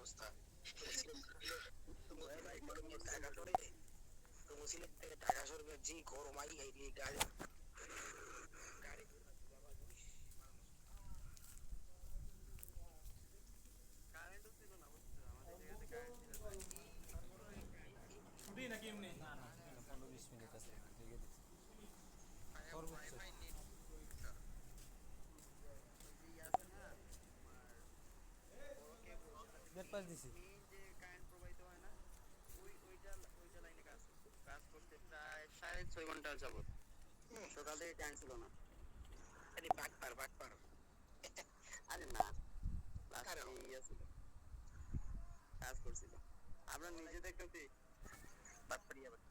অবস্থা। ভাই গরমে টাকা পড়ে তো সিলেট থেকে ঢাকা শহরে যে গরম আই এই গাড়ি গাড়ি কারেন্টও ছিল না বুঝছো আমাদের জায়গাতে কারেন্ট ছিল না এই পুরো ছুটি নাকি এমনি? না না, 15-20 মিনিট আছে, রেখে দিচ্ছি সর্বোচ্চ। ওয়াইফাই নেট সমস্যা ওই যে আছে না তোমার বড় কেবল যেটাতে দেড় পাঁচ মেইন দিছি। মেইন যে কারেন্ট প্রবাহিত হয় না ওইটা লাইনে কাজ করতে প্রায় 6.5 ঘন্টা যাবত সকাল থেকে কারেন্ট ছিল না আরে বাটপার আরে না লাস্টে ইয়ে ছিল কাজ করছিল আমরা নিজে দেখতেছি বাটপারি আবার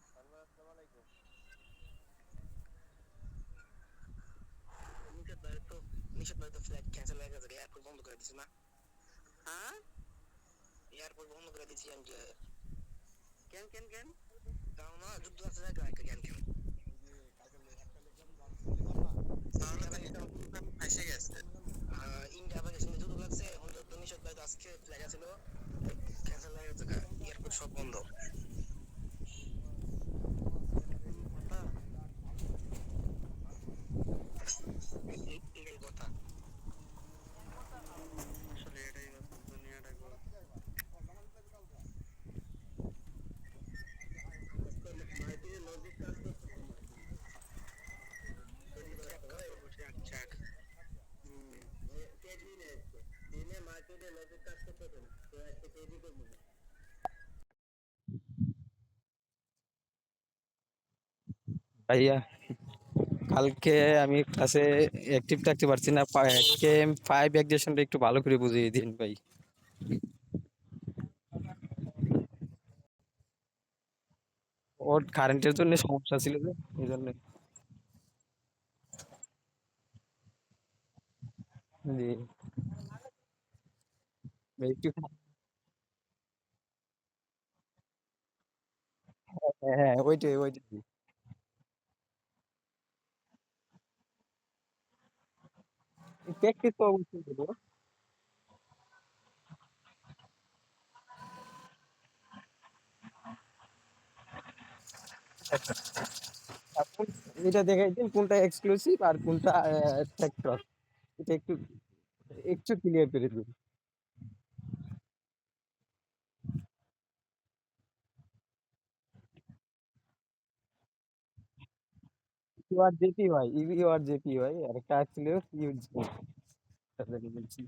আসসালামু আলাইকুম নিষেধ ভাই তো ফ্লাইট ক্যান্সেল হয়ে গেছে এয়ারপোর্ট বন্ধ করে দিছে না হ্যাঁ এয়ারপোর্ট বন্ধ করে দিছি আমি কেন তাও না যুদ্ধ আছে জায়গা একটা কেন তাহলে তো এটা ফাঁসে গেছে ইন্ডিয়া পাকিস্তানে যুদ্ধ লাগছে এখন তো নিষেধ ভাই আজকে ফ্লাইট ছিল ক্যান্সেল হয়ে গেছে এয়ারপোর্ট সব বন্ধ কথা এটাই কথা আসলে এটাই কথা দুনিয়াটা মার্কেটে লজিক কাজ করতে ট্রাক তেজি নেই দিনে মার্কেটে লজিক কাজ করতে না তো একটা তেজি করবো ভাইয়া, কালকে আমি ক্লাসে অ্যাক্টিভ থাকতে পারছি না। কেএম 5 এক্সেশনটা একটু ভালো করে বুঝিয়ে দিন ভাই। ওর কারেন্টের জন্য সমস্যা ছিল যে, এই জন্য। জি ভাই, একটু। হ্যাঁ হ্যাঁ, ওইটাই। প্র্যাকটিস তো অবশ্যই করবো। এখন এটা দেখাই দিন কোনটা এক্সক্লুসিভ আর কোনটা ট্র্যাক্টর। এটা একটু একটু ক্লিয়ার করে দিন। ইউ আর জেপি ভাই, ইউ আর জেপি ভাই, আর একটা ছিল ইউজ বলছি।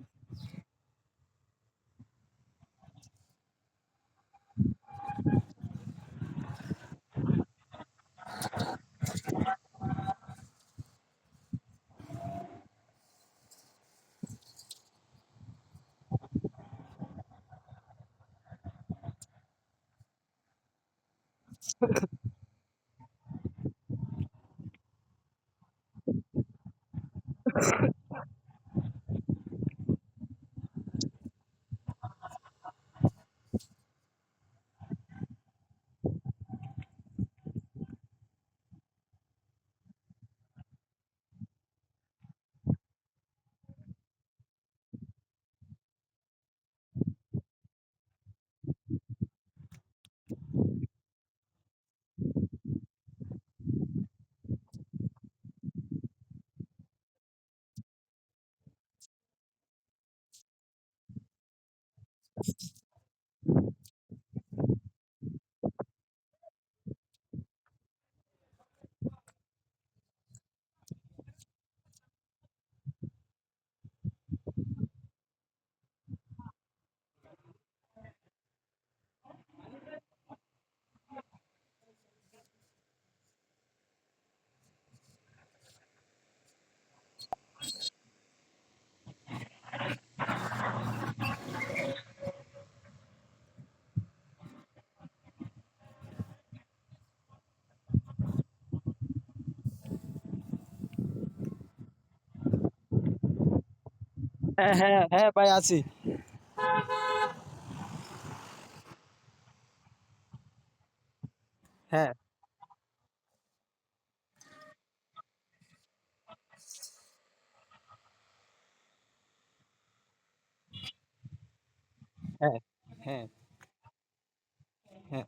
হ্যাঁ হ্যাঁ হ্যাঁ ভাই, আছি। হ্যাঁ হ্যাঁ, হ্যাঁ, হ্যাঁ।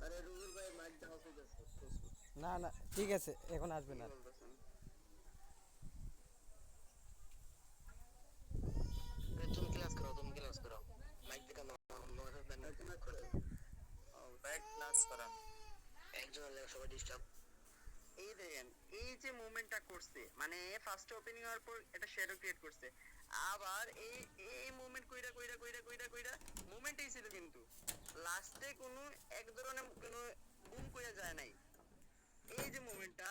আরে রুবেল ভাই মাইকটা অফ হয়ে যাচ্ছে না, না, ঠিক আছে, এখন আসবে কি না। বলতেছেন? তুমি ক্লাস করো, তুমি ক্লাস করো। মাইক দিটা মোটর দেন না করে। ও ব্যাক ক্লাস করান। একজন হলে সবাই ডিস্টার্ব। এই দেখেন, এই যে মুভমেন্টটা করছে মানে ফার্স্ট ওপেনিং হওয়ার পর একটা শ্যাডো ক্রিয়েট করছে, আবার এই এই মুভমেন্ট কইরা কইরা কইরা কইরা কইরা মুভমেন্টই ছিল, কিন্তু লাস্টে কোনো এক ধরনের কোনো বুম কইরা যায় নাই। এই যে মুভমেন্টটা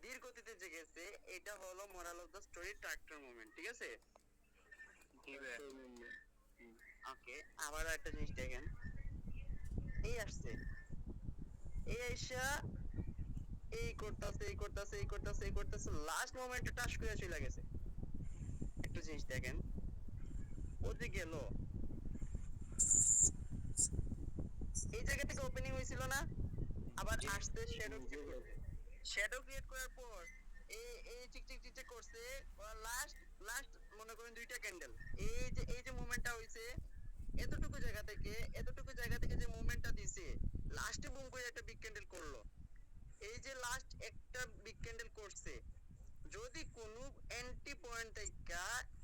ধীর গতিতে যে গেছে, এটা হলো moral of the story tractor movement, ঠিক আছে? ওকে, আবার একটা জিনিস দেখেন, এই আসছে, এই আইসা এই করতেছে এই করতেছে এই করতেছে এই করতেছে, লাস্ট মোমেন্টে টাচ করে চলে গেছে। একটা জিনিস দেখেন, ও যে গেল এই জায়গা থেকে ওপেনিং হয়েছিল না, আবার আসতে শ্যাডো ক্রিয়েট করার পর এই এই টিক টিক টিক টিক করছে, লাস্ট লাস্ট মনে করেন দুইটা ক্যান্ডেল, এই যে মুভমেন্টটা হইছে, এতটুকু জায়গা থেকে যে মুভমেন্টটা দিছে, লাস্টে বুম করে একটা বিগ ক্যান্ডেল করলো। এই যে লাস্ট একটা বিগ ক্যান্ডেল করছে, যদি কোনো এন্ট্রি পয়েন্ট থেকে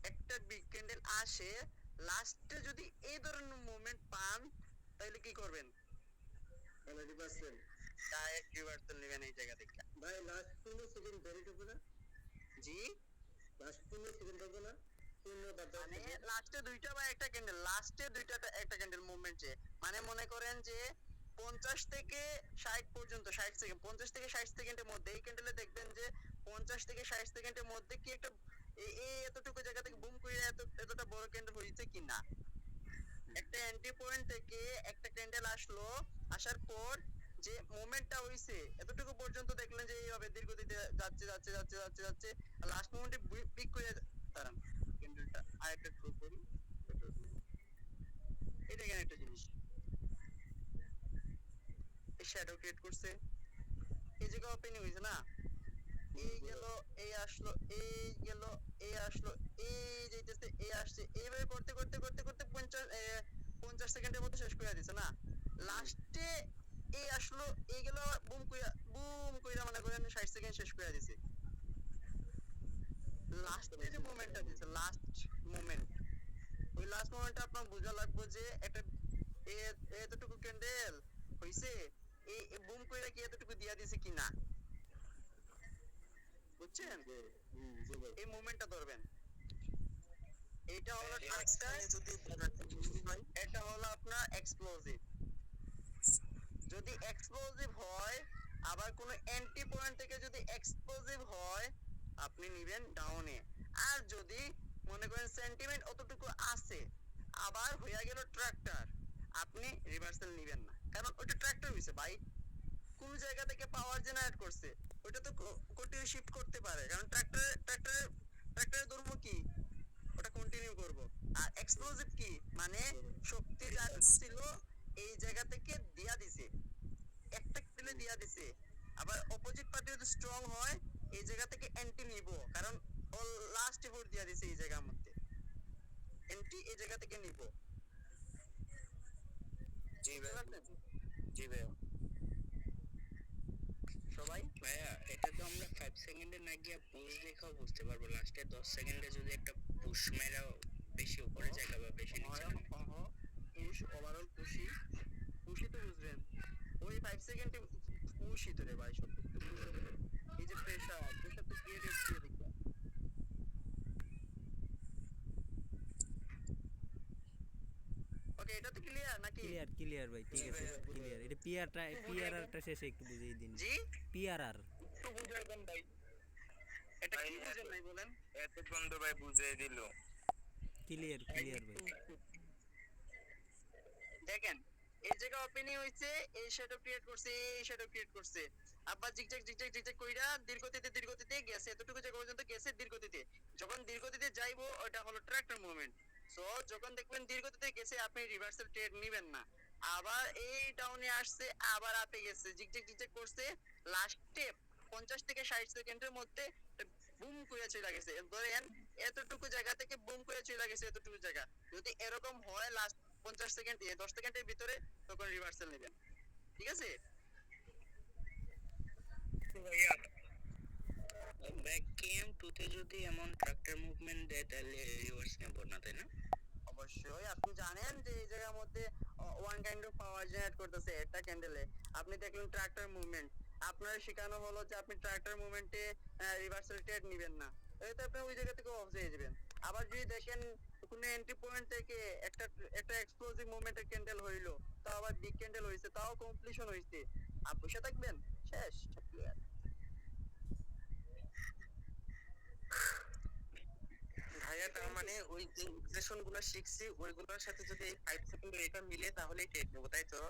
একটা বিগ ক্যান্ডেল আসে, লাস্টে যদি এই ধরনের মুভমেন্ট পান, তাহলে কি করবেন? তাহলে রিভার্সাল, ডাইরেক্ট রিভার্সাল নেবেন এই জায়গা থেকে। ভাই লাস্ট 15 সেকেন্ড ভ্যালিড হবে না? জি, লাস্ট 15 সেকেন্ড হবে না? মানে লাস্টে দুইটা বা একটা ক্যান্ডেল, লাস্টে দুইটা একটা ক্যান্ডেল মুভমেন্টে, মানে মনে করেন যে 50 থেকে 60 পর্যন্ত, 60 সেকেন্ড, 50 থেকে 60 সেকেন্ডের মধ্যে এই ক্যান্ডেলে দেখবেন যে 50 থেকে 60 সেকেন্ডের মধ্যে কি একটা এই এতটুকু জায়গা থেকে বুম করে এতটা বড় ক্যান্ডেল হয়েছে কিনা। একটা এন্ট্রি পয়েন্ট থেকে একটা ক্যান্ডেল আসলো, আসার পর যে মোমেন্টটা হইছে এতটুকু পর্যন্ত দেখলেন যে এইভাবে দীর্ঘদিতে যাচ্ছে যাচ্ছে যাচ্ছে যাচ্ছে যাচ্ছে, লাস্ট মোমেন্টে পিক করে দাঁড়ান ক্যান্ডেলটা আরেকটা থ্রো করি। এটা কেন একটা জিনিস, এই শ্যাডো ক্রিয়েট করছে, এই জায়গা ওপেনিং হইছে না, এই গেল, এই আসলো, এই গেল, এই আসলো, এই যাইতেছে, এই আসছে, এইভাবে করতে করতে করতে করতে 50 সেকেন্ডের মধ্যে শেষ করে দিছে না। লাস্টে এই আসলো, এই গেল, বুম কইরা মনে করেন 60 সেকেন্ড শেষ করে দিছে। লাস্টে যে মোমেন্টটা দিছে, লাস্ট মোমেন্ট, ওই লাস্ট মোমেন্টটা আপনার বোঝা লাগবে যে একটা এতটুকু ক্যান্ডেল হইছে, এই বুম কইরা কি এতটুকু দিয়া দিছে কিনা, বুঝছেন? এই মোমেন্টটা ধরবেন, এটা হলো ট্রাক্টর, এটা হলো আপনার এক্সপ্লোসিভ। যদি এক্সপ্লোসিভ হয়, আবার কোন এন্ট্রি পয়েন্ট থেকে যদি এক্সপ্লোসিভ হয়, আপনি নিবেন ডাউনে। আর যদি মনে করেন সেন্টিমেন্ট অতটুকু আছে, আবার হইয়া গেল ট্রাক্টর, আপনি রিভার্সাল নিবেন না, কারণ ওটা ট্রাক্টর হইছে ভাই, কোন জায়গা থেকে পাওয়ার জেনারেট করছে, ওটা তো কন্টিনিউ শিফট করতে পারে, কারণ ট্রাক্টরের ধর্ম কি, ওটা কন্টিনিউ করব। আর এক্সপ্লোসিভ কি মানে শক্তি যা ছিল এই জায়গা থেকে দিয়া দিছে, একটা কিলে দিয়া দিছে, আবার অপোজিট পার্টি যদি স্ট্রং হয় এই জায়গা থেকে এন্ট্রি নিব, কারণ ও লাস্ট এফোর্ট দিয়া দিছে এই জায়গার মধ্যে, এন্ট্রি এই জায়গা থেকে নিব। জি ভাই, জি ভাই। সবাই ভাইয়া, এটা তো আমরা 5 সেকেন্ডে না গিয়ে পুশ দেখাও বুঝতে পারবো, লাস্টে 10 সেকেন্ডে যদি একটা পুশ মেরাও বেশি উপরে জায়গা বা বেশি নিচে নামে। পুশ ওভারঅল পুশই তো বুঝবেন, ওই 5 সেকেন্ডে পুশই তো রে ভাই, সব কিছু এই যে প্রেসার তো ক্রিয়েট হচ্ছে দেখবেন। ওকে, এটা তো ক্লিয়ার নাকি? ক্লিয়ার ক্লিয়ার ভাই, ঠিক আছে, ক্লিয়ার। এটা পিআরআরটা শেষে একটু বুঝিয়ে দিন। জি, পিআরআর একটু বুঝাই দেন ভাই, এটা কি বুঝেন নাই বলেন? এতক্ষণ তো ভাই বুঝিয়ে দিল। ক্লিয়ার ক্লিয়ার ভাই। দেখেন, এই জায়গা ওপেনিং হইছে, এই শ্যাডো ক্রিয়েট করছে, এই শ্যাডো ক্রিয়েট করছে, আবার জিগজ্যাগ জিগজ্যাগ জিগজ্যাগ কইরা দীর্ঘতিতে গেছে, এতটুকু জায়গা পর্যন্ত গেছে দীর্ঘতিতে। যখন দীর্ঘতিতে যায় যাইবো ওটা হলো ট্রাক্টর মুভমেন্ট। সো যখন দেখবেন দীর্ঘতে গেছে আপনি রিভার্সাল ট্রেড নেবেন না, আবার এই ডাউনে আসছে আবার আপে গেছে জিগজেগ জিগজেগ করছে, লাস্টে 50 থেকে 60 সেকেন্ডের মধ্যে বুম করে চলে গেছে। ধরেন এতটুকু জায়গা থেকে বুম করে চলে গেছে এতটুকু জায়গা, যদি এরকম হয় লাস্ট 50 সেকেন্ড 10 সেকেন্ডের ভিতরে, তখন রিভার্সাল নেবেন, ঠিক আছে? ব্যাক গেম 2 তে যদি এমন ট্রাক্টর মুভমেন্ট দেয় তাহলে রিভার্স নেব না, তাই না? অবশ্যই। আপনি জানেন যে এই জায়গার মধ্যে one kind of power generate করতেছে একটা ক্যান্ডেলে, আপনি দেখলেন ট্রাক্টর মুভমেন্ট, আপনার শেখানো হলো যে আপনি ট্রাক্টর মুভমেন্টে রিভার্সাল ট্রেড নেবেন না, এতে আপনি ওই জায়গা থেকে অফ হয়ে যাবেন। আবার যদি দেখেন কোনো এন্ট্রি পয়েন্ট থেকে একটা একটা এক্সপ্লোসিভ মুভমেন্টের ক্যান্ডেল হইলো, তাও আবার বিগ ক্যান্ডেল হইছে, তাও কমপ্লিশন হইছে, আপনি বসে থাকবেন? শেষ, ক্লিয়ার। ভাইয়া তার মানে ওই যে ইকুয়েশন গুলো শিখছি ওইগুলোর সাথে যদি এই 5 সেকেন্ডের এটা মিলে তাহলেই টেক নেবো, তাই তো?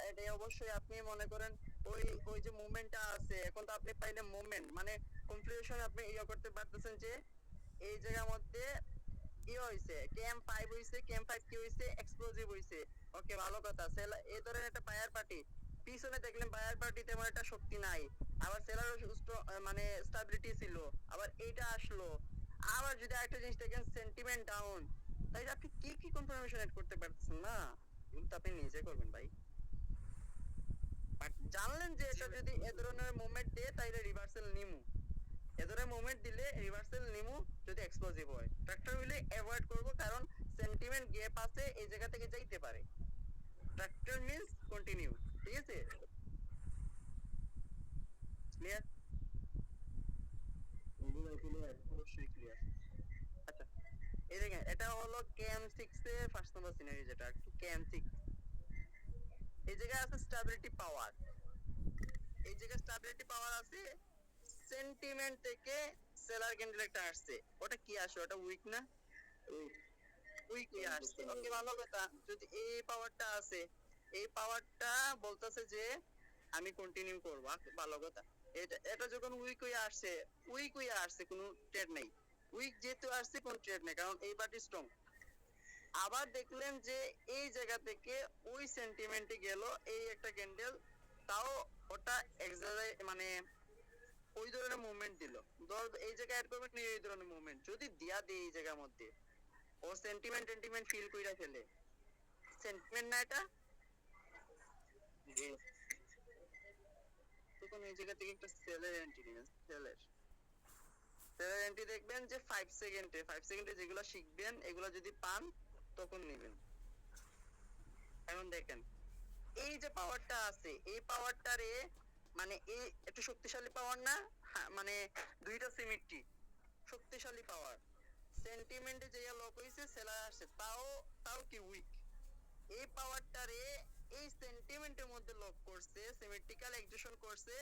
এটাই অবশ্যই। আপনি মনে করেন ওই ওই যে মুভমেন্টটা আছে, এখন তো আপনি পাইলে মুভমেন্ট মানে কনফিউশন আপনি ইয়ে করতে পারতেছেন যে এই জায়গার মধ্যে ইয়ে হইছে ক্যাম্প 5 হইছে, ক্যাম্প 5 কি হইছে, এক্সপ্লোসিভ হইছে। ওকে, ভালো কথা। এই ধরনের একটা বায়ার পার্টি পিছনে দেখলেন, বায়ার পার্টি তেমন একটা শক্তি নাই, আবার সেলারও মানে স্টেবিলিটি ছিল, আবার এইটা আসলো। আবার যদি একটা জিনিস দেখেন সেন্টিমেন্ট ডাউন, তাই আপনি কি কি কনফার্মেশন এড করতে পারতেছেন না, কিন্তু আপনি নিজে করবেন ভাই। বাট জানলেন যে এটা যদি এ ধরনের মুভমেন্ট দেয় তাইলে রিভার্সাল নিমু, এ ধরনের মুভমেন্ট দিলে রিভার্সাল নিমু যদি এক্সপ্লোসিভ হয়। ট্রাক্টর হইলে অ্যাভয়েড করব, কারণ সেন্টিমেন্ট গ্যাপ আছে, এই জায়গা থেকে যাইতে পারে। ট্রাক্টর মিন্স কন্টিনিউ, ঠিক আছে? ক্লিয়ার? ক্লিয়ার, অবশ্যই ক্লিয়ার। আচ্ছা, এই দেখেন এটা হলো কেএম 6 এর ফার্স্ট নাম্বার সিনারি, যেটা কেএম 6। এই জায়গায় আছে স্টেবিলিটি পাওয়ার, এই জায়গায় স্টেবিলিটি পাওয়ার আছে। সেন্টিমেন্ট থেকে সেলার ক্যান্ডেল একটা আসছে, ওটা কি আসে? ওটা উইক না? উইক হয়ে আসছে। ওকে, ভালো কথা। যদি এই পাওয়ারটা আছে, এই পাওয়ারটা বলতেছে যে আমি কন্টিনিউ করব, ভালো কথা। এটা এটা যখন উইক হয়ে আসছে, উইক হয়ে আসছে, কোনো ট্রেড নেই। উইক যেহেতু আসছে কোনো ট্রেড নেই, কারণ এই পার্টি স্ট্রং। আবার দেখলেন যে এই জায়গা থেকে ওই সেন্টিমেন্টে গেল এই একটা ক্যান্ডেল, তাও ওটা মানে ওই ধরনের মুভমেন্ট দিল। ধর এই জায়গায় অ্যাড করবেন এই ধরনের মুভমেন্ট যদি দিয়া দেয় এই জায়গার মধ্যে, ও সেন্টিমেন্ট ফিল কইরা ফেলে। সেন্টিমেন্ট না এটা? জি। তখন এই জায়গা থেকে একটা সেলের এন্ট্রি নেবেন। সেলের এন্ট্রি দেখবেন যে 5 সেকেন্ডে যেগুলো শিখবেন এগুলো যদি পান তখন নেবেন। এখন দেখেন এই যে পাওয়ারটা আছে, এই পাওয়ারটারে মানে এই একটু শক্তিশালী পাওয়ার না? মানে দুইটা সিমেট্রি, শক্তিশালী পাওয়ার। সেন্টিমেন্টে যে লক হইছে সেলার আসছে, তাও তাও কি উইক। এই পাওয়ারটারে এই সেন্টিমেন্টের মধ্যে লক করছে, সিমেট্রিক্যাল এক্সিকিউশন করছে,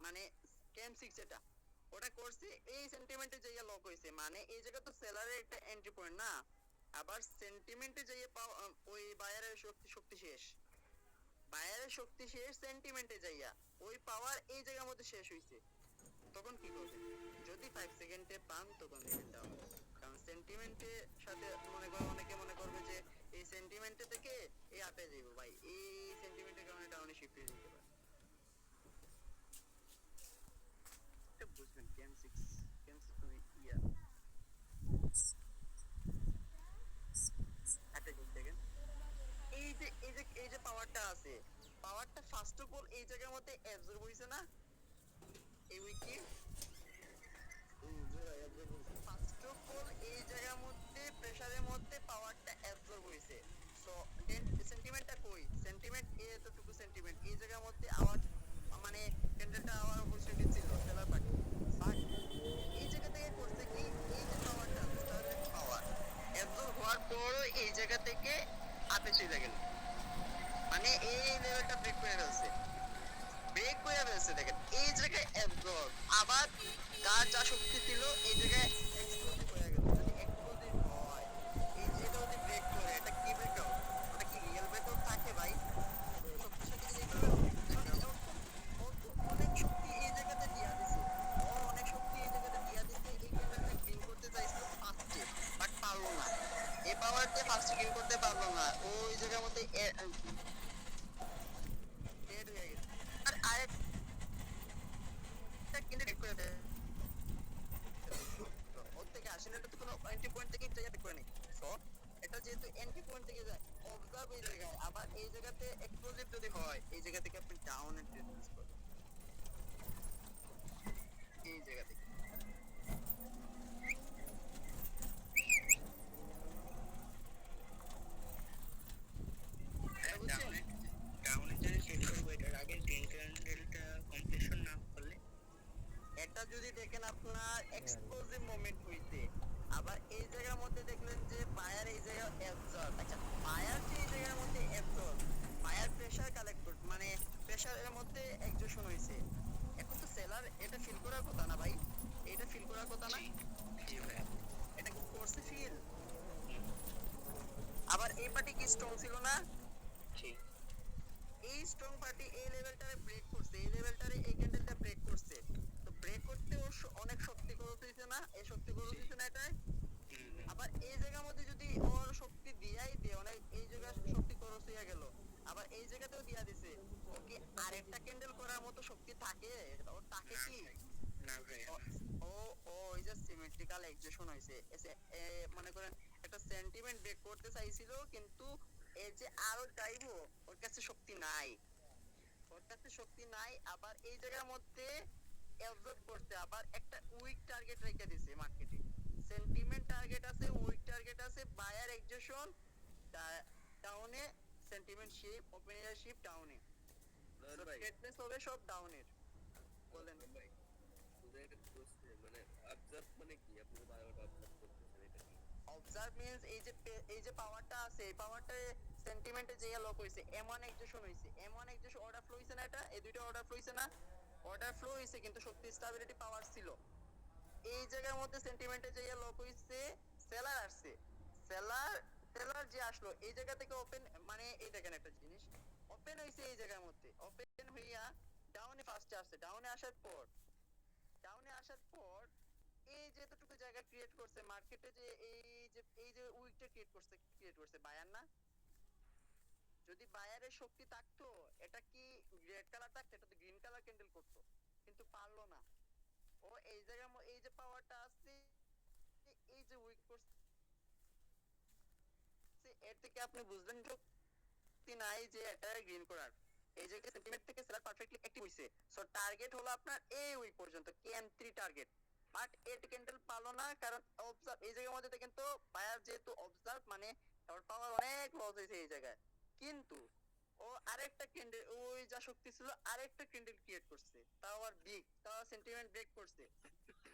মানে ক্যাম্প 6 এটা ওটা করছে এই সেন্টিমেন্টে যে লক হইছে, মানে এই জায়গা তো সেলারের একটা এন্ট্রি পয়েন্ট না, আবার সেন্টিমেন্টে যে ওই বায়ারের শক্তি শেষ, বায়ারের শক্তি শেষ সেন্টিমেন্টে যাইয়া ওই পাওয়ার এই জায়গার মধ্যে শেষ হইছে, তখন কি করবেন? যদি 5 সেকেন্ডে পান তখন নেবেন ডাউন, কারণ সেন্টিমেন্টের সাথে অনেকে মনে করবে যে এই সেন্টিমেন্টে থেকে এই আপে যাইব, ভাই এই সেন্টিমেন্টের কারণে ডাউনে শিফট হয়ে যেতে পারে। এটা বুঝবেন কেএম 6 তুমি ইয়া একটা জিনিস দেখেন, এই যে পাওয়ারটা আছে, পাওয়ারটা ফার্স্ট অফ অল এই জায়গার মধ্যে অ্যাবজর্ব হইছে না এই উইকে? ফার্স্ট অফ অল এই জায়গার মধ্যে প্রেসারের মধ্যে পাওয়ারটা অ্যাবজর্ব হইছে। সো দেন সেন্টিমেন্টটা কই? সেন্টিমেন্ট এতটুকু সেন্টিমেন্ট এই জায়গার মধ্যে আওয়ার মানে ক্যান্ডেলটা আওয়ার অপরচুনিটি ছিল সেলার পার্টি, বাট এই জায়গা থেকে করছে কি, এই যে পাওয়ারটা পাওয়ার অ্যাবজর্ব হওয়ার পরও এই জায়গা থেকে আপে চলে গেল, মানে এই লেভেলটা ব্রেক করে ফেলছে, ব্রেক করে ফেলছে। দেখেন এই জায়গায় অ্যাবজর্ব, আবার তার যা শক্তি ছিল এই জায়গায় এক্সপ্লোসিভ হয়ে গেল। যদি এক্সপ্লোসিভ হয় এই যে এটা যদি ব্রেক করে, এটা কি ব্রেকআউট? ওটা কি রিয়েল ব্রেকআউট থাকে ভাই? শক্তিশালী অনেক শক্তি এই জায়গাতে দিয়া দিছে, অনেক শক্তি এই জায়গাতে দিয়া দিছে, এই ক্যান্ডেলটা ক্লিন করতে চাইছে, জায়গাতে ফার্স্ট কিল করতে পারলো না, ওই জায়গার মধ্যে dead হয়ে গেছে। আর আরেকটা কিন্তু dead করে দেয়। ওর থেকে আসে না, এটা তো কোনো এন্ট্রি পয়েন্ট থেকে জায়গা করে নেই। সো এটা যেহেতু এন্ট্রি পয়েন্ট থেকে যায়, অবজার্ভ এই জায়গায়, আবার এই জায়গাতে এক্সপ্লোসিভ যদি হয়, এই জায়গা থেকে আপনি ডাউনের ডিসটেন্স করবেন, এই জায়গা থেকে। বুঝছেন? ডাউনে যদি সেট করবো, এটার আগে গ্রিন ক্যান্ডেলটা কমপ্লিশন না করলে, এটা যদি দেখেন আপনার এক্সপ্লোসিভ মোমেন্ট হইছে, আবার এই জায়গার মধ্যে দেখলেন যে ফায়ার এই জায়গা অ্যাবজর্ব, আচ্ছা ফায়ার যে এই জায়গার মধ্যে অ্যাবজর্ব, ফায়ার প্রেসার কালেক্ট করতে মানে প্রেসারের মধ্যে এক্সজেশন হইছে, এখন তো সেলার এটা ফিল করার কথা না ভাই, এটা ফিল করার কথা না, এটা কি করছে ফিল? আবার এই পার্টি কি স্ট্রং ছিল না? এই স্ট্রং পার্টি এই লেভেলটারে ব্রেক করছে, এই লেভেলটারে এই ক্যান্ডেলটা ব্রেক করছে, তো ব্রেক করতে ওর অনেক শক্তি খরচ হইছে না, এই শক্তি খরচ হইছে না এটাই। আবার এই জায়গার মধ্যে যদি ওর শক্তি দিয়াই দে, অনেক এই জায়গা শক্তি খরচ হইয়া গেল, আবার এই জায়গাতেও দিয়া দিছে, ওকে আরেকটা ক্যান্ডেল করার মতো শক্তি থাকে? ওর থাকে কি না ভাই? ও ও এই যে সিমেট্রিক্যাল এক্সেশন হইছে, মনে করেন একটা সেন্টিমেন্ট ব্রেক করতে চাইছিল, কিন্তু এই যে আরো চাইবো, ওর কাছে শক্তি নাই, ওর কাছে শক্তি নাই। আবার এই জায়গার মধ্যে অ্যাবজর্ব করতে আবার একটা উইক টার্গেট রেখে দিছে মার্কেটে, সেন্টিমেন্ট টার্গেট আছে, উইক টার্গেট আছে, বায়ার এক্সেশন ডাউনে, সেন্টিমেন্ট শিপ, ওপেনিয়ার শিপ ডাউনে, স্টেটমেন্টস হবে সব ডাউনের। বলেন ভাই, অবজার্ভ মিন্স এই যে পাওয়ারটা আছে, এই পাওয়ারটা সেন্টিমেন্টে যে লক হইছে, এমন এক্সেশন হইছে, এমন এক্সেশন অর্ডার ফ্লো হইছে না, এটা এই দুইটা অর্ডার ফ্লো হইছে না, অর্ডার ফ্লো হইছে কিন্তু শক্তি স্টেবিলিটি পাওয়ার ছিল, এই জায়গার মধ্যে সেন্টিমেন্টে যে লক হইছে, সেলার আসছে, সেলার সেলার যে আসলো এই জায়গা থেকে ওপেন, মানে এই দেখেন একটা জিনিস, ওপেন হইছে এই জায়গার মধ্যে, ওপেন হইয়া ডাউনে ফার্স্টে আসছে, ডাউনে আসার পর এই যে এতটুকু জায়গা ক্রিয়েট করছে মার্কেটে, যে এই যে উইকটা ক্রিয়েট করছে বায়ার না, যদি বায়ারের শক্তি থাকতো, এটা কি রেড কালার থাকতো, এটা তো গ্রিন কালার ক্যান্ডেল করতো, কিন্তু পারলো না। ও এই জায়গার এই যে পাওয়ারটা আছে, এই যে উইক করছে, এর থেকে আপনি বুঝলেন শক্তি নাই যে এটা গ্রিন করার, এই যে সেন্টিমেন্ট থেকে সেলার পারফেক্টলি অ্যাক্টিভ হইছে, সো টার্গেট হলো আপনার এই উইক পর্যন্ত কেএম3 টার্গেট, বাট এট ক্যান্ডেল পালো না, কারণ অবজার্ভ এই জায়গার মধ্যে দেখেন তো বায়ার যেহেতু অবজার্ভ, মানে ওর পাওয়ার অনেক লস হয়েছে এই জায়গায়, কিন্তু ও আরেকটা ক্যান্ডেল, ওই যা শক্তি ছিল আরেকটা ক্যান্ডেল ক্রিয়েট করছে, তাও আর বিগ, তাও সেন্টিমেন্ট ব্রেক করছে,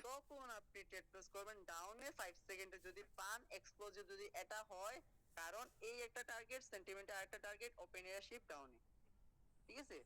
তখন আপনি ট্রেড প্লেস করবেন ডাউনে 5 সেকেন্ডে যদি পান, এক্সপ্লোজিভ যদি এটা হয়, কারণ এই একটা টার্গেট, সেন্টিমেন্টে আরেকটা টার্গেট, ওপেন এয়ার শিপ ডাউনে, ঠিক আছে।